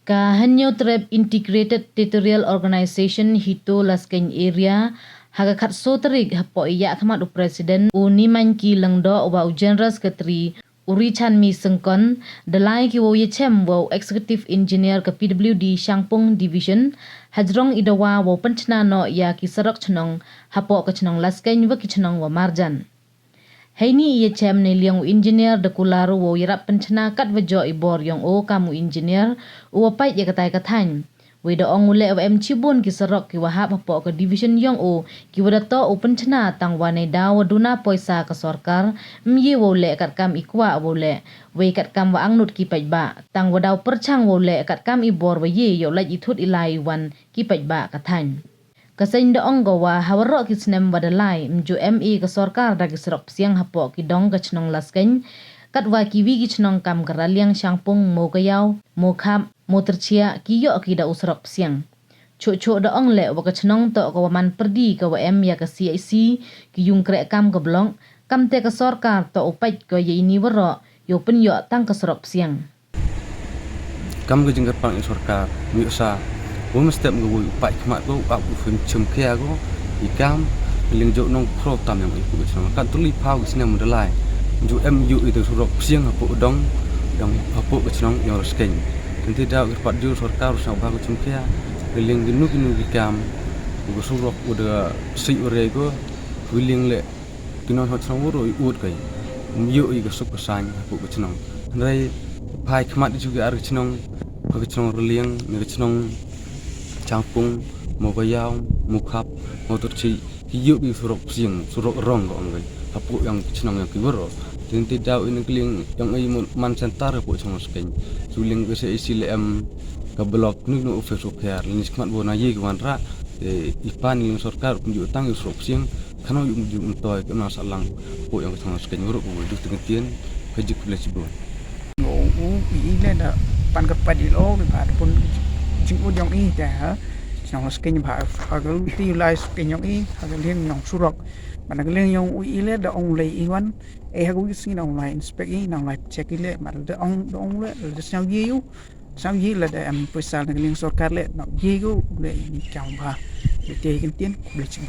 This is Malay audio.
Ka hanyo treb Integrated Territorial Organization hito lasken area haga khatso terik hapo iya khmat u presiden uni manki langdo wa u general secretary uri chan mi sengkon dalai ki wo yechem wo executive engineer ke PWD Shangpung division hajrong idawa wo penchna no ya ki sarak chnong hapo ka chnong lasken wa ki chnong wa marjan. Haini iya chem ne liang engineer de kularu wo yarap penchna kat wajo ibor yang o kamu engineer u pai ya katai kathan we do ong ule em chibun ki sarok ki wahap hapo ke division yang o ki wadato o penchna tang wane daw duna poisa ke sorkar mye wo le kat kam ikwa wo le we kat kam wa angnut ki pai ba tang wadaw perchang wo le kat kam ibor we ye yo lai ithut ilai wan ki pai ba kathan Kasain da onggo wa hawaro ki snem wadalai mju ME ke sorkar da ki serok siang hapo ki dong ka chnong lasken kat wa ki wi ki chnong kam karaliang Shangpung mo kayau mo kham mo tercia ki yo ki da usrok siang cho da ong le wa ka chnong to ko man perdi ka wa em ya ka CIC ki yung krek kam ka blong kam te ka sorkar to upai ko ye ini waro yo pen yo tang ka serok siang kam ke jengkat pang sorkar mi usa mesti menggui upai khmat ko abu film chumkia ko ikam ling jo nong pro tam yang ibu sama kan tuli pau ke sini mendalai ju MU itu surok siang apu dong yang apu ke senong yang resken nanti dah kerpat ju sorkar usah bagu chumkia ling ginu ikam go surok udah si ore ko wiling le kino hot sang uro ut kai MU ke sup kesan apu ke senong ndai pai khmat juga ar ke senong reling ke senong Shangpung mo bayau mo khap mo turci hiyo bi surok siang surok rong ko ngai apu yang chnong yang kiworo tinti daw ini kling yang ai man sentar apu chong sken suling bese isi le ka blok nu no ofesok her linis kmat bona ye kwan ra ipan ling sorkar kunju tang surok siang kano yu ju untoy ke na salang apu yang chong sken woro ko du tengtien kajik blesibon o ile da pan ka padilo ba pun chính út dòng y để trong skin bảo họ cái ti lại skin dòng y họ cái liên dòng surok mà cái liên dòng y lên đó ông lấy y văn ai cũng xin ông lại inspect y ông lại check y lên mà ông lên là sao gì là để em pesa cái liên sorkar lên nó gì cũng để chồng bà để tiền cái tiền để chồng